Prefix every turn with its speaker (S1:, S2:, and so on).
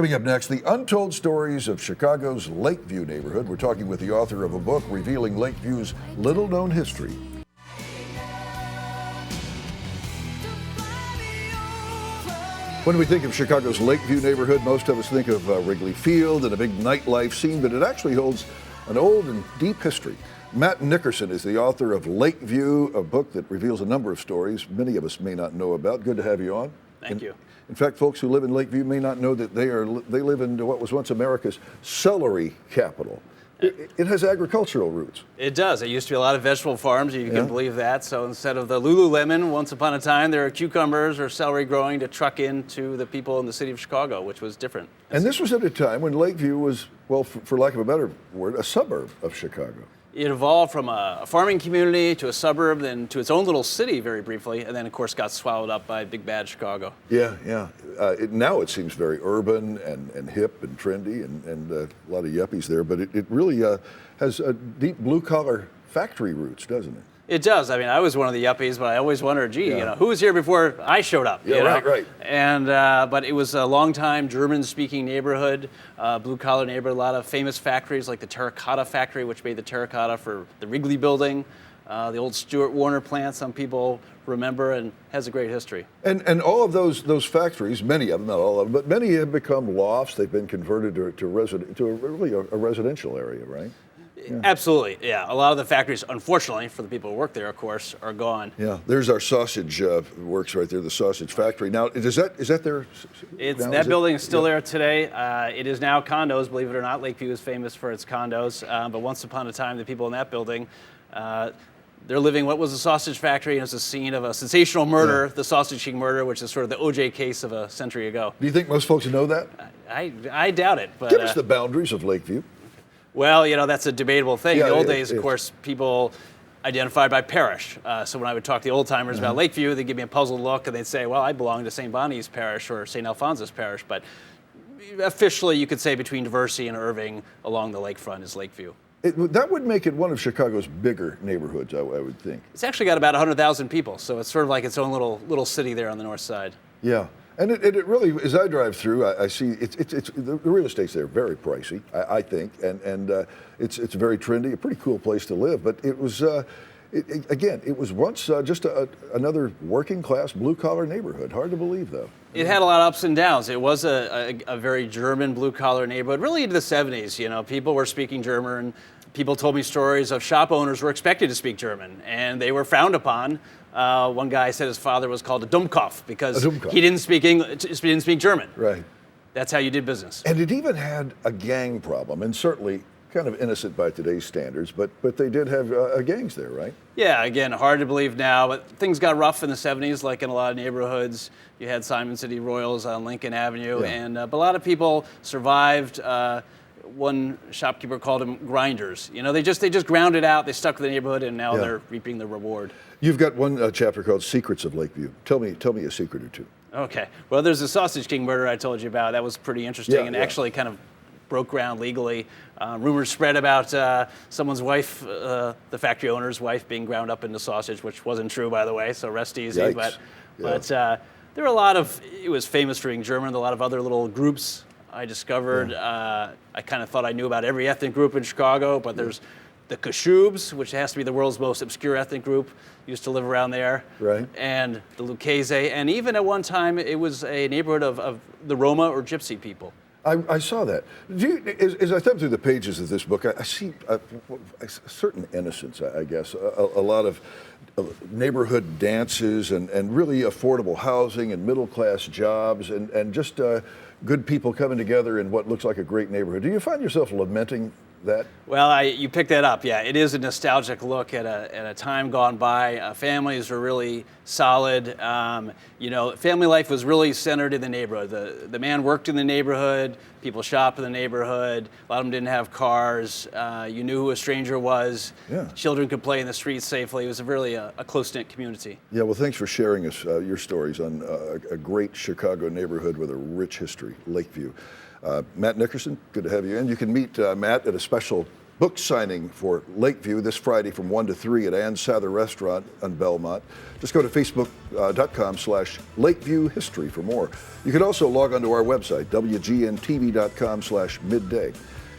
S1: Coming up next, the untold stories of Chicago's Lakeview neighborhood. We're talking with the author of a book revealing Lakeview's little-known history. When we think of Chicago's Lakeview neighborhood, most of us think of Wrigley Field and a big nightlife scene, but it actually holds an old and deep history. Matt Nickerson is the author of Lakeview, a book that reveals a number of stories many of us may not know about. Good to have you on.
S2: Thank you.
S1: In fact, folks who live in Lakeview may not know that they live in what was once America's celery capital. It has agricultural roots.
S2: It does. It used to be a lot of vegetable farms, you can believe that. So instead of the Lululemon, once upon a time, there were cucumbers or celery growing to truck into the people in the city of Chicago, which was different.
S1: And this was at a time when Lakeview was, well, for lack of a better word, a suburb of Chicago.
S2: It evolved from a farming community to a suburb, then to its own little city very briefly, and then, of course, got swallowed up by big bad Chicago.
S1: Yeah. Now it seems very urban and hip and trendy and a lot of yuppies there, but it really has a deep blue-collar factory roots, doesn't it?
S2: It does. I mean, I was one of the yuppies, but I always wondered, gee, who was here before I showed up?
S1: Yeah, right.
S2: And but it was a long-time German-speaking neighborhood, blue-collar neighborhood. A lot of famous factories, like the terracotta factory, which made the terracotta for the Wrigley Building, the old Stuart Warner plant. Some people remember, and has a great history.
S1: And all of those factories, many of them, not all of them, but many have become lofts. They've been converted to a residential area, right?
S2: Yeah. Absolutely, yeah. A lot of the factories, unfortunately, for the people who work there, of course, are gone.
S1: Yeah, there's our sausage works right there, the sausage factory. Now, is that there?
S2: That building is still there today. It is now condos, believe it or not. Lakeview is famous for its condos. But once upon a time, the people in that building, they're living what was a sausage factory, and it's a scene of a sensational murder, the Sausage King murder, which is sort of the OJ case of a century ago.
S1: Do you think most folks know that?
S2: I doubt it. But,
S1: give us the boundaries of Lakeview.
S2: Well, that's a debatable thing.
S1: Yeah,
S2: in the old days, of course, people identified by parish. So when I would talk to the old timers about Lakeview, they'd give me a puzzled look and they'd say, well, I belong to St. Bonnie's Parish or St. Alphonsus Parish. But officially, you could say between Diversey and Irving along the lakefront is Lakeview.
S1: That would make it one of Chicago's bigger neighborhoods, I would think.
S2: It's actually got about 100,000 people, so it's sort of like its own little city there on the north side.
S1: Yeah. And it really, as I drive through, I see the real estate's there very pricey, I think, and it's very trendy, a pretty cool place to live. But it was, it was once just another working class blue collar neighborhood. Hard to believe, though.
S2: It had a lot of ups and downs. It was a very German blue collar neighborhood, really into the 70s. People were speaking German. People told me stories of shop owners were expected to speak German, and they were frowned upon. One guy said his father was called a Dummkopf because he didn't speak German.
S1: Right.
S2: That's how you did business.
S1: And it even had a gang problem, and certainly kind of innocent by today's standards, but they did have gangs there, right?
S2: Yeah, again, hard to believe now, but things got rough in the 70s, like in a lot of neighborhoods. You had Simon City Royals on Lincoln Avenue, and but a lot of people survived. One shopkeeper called them grinders. They just ground it out. They stuck with the neighborhood, and now they're reaping the reward.
S1: You've got one chapter called Secrets of Lakeview. Tell me a secret or two.
S2: Okay. Well, there's the Sausage King murder I told you about. That was pretty interesting and actually kind of broke ground legally. Rumors spread about someone's wife, the factory owner's wife, being ground up into sausage, which wasn't true, by the way, so rest easy.
S1: Yikes.
S2: But there were a lot of, it was famous for being German, a lot of other little groups I discovered. I kind of thought I knew about every ethnic group in Chicago, but there's the Kashubs, which has to be the world's most obscure ethnic group, used to live around there. Right. And the Lucchese, and even at one time it was a neighborhood of the Roma or Gypsy people.
S1: I saw that. As I thumb through the pages of this book, I see a certain innocence, I guess, a lot of neighborhood dances and really affordable housing and middle-class jobs and just good people coming together in what looks like a great neighborhood. Do you find yourself lamenting that?
S2: Well, you picked that up. Yeah, it is a nostalgic look at a time gone by. Families were really solid. Family life was really centered in the neighborhood. The man worked in the neighborhood. People shopped in the neighborhood. A lot of them didn't have cars. You knew who a stranger was. Yeah. Children could play in the streets safely. It was really a close-knit community. Yeah.
S1: Well, thanks for sharing us your stories on a great Chicago neighborhood with a rich history, Lakeview. Matt Nickerson, good to have you in. You can meet Matt at a special book signing for Lakeview this Friday from 1 to 3 at Ann Sather Restaurant on Belmont. Just go to facebook.com/Lakeview History for more. You can also log on to our website, wgntv.com/midday.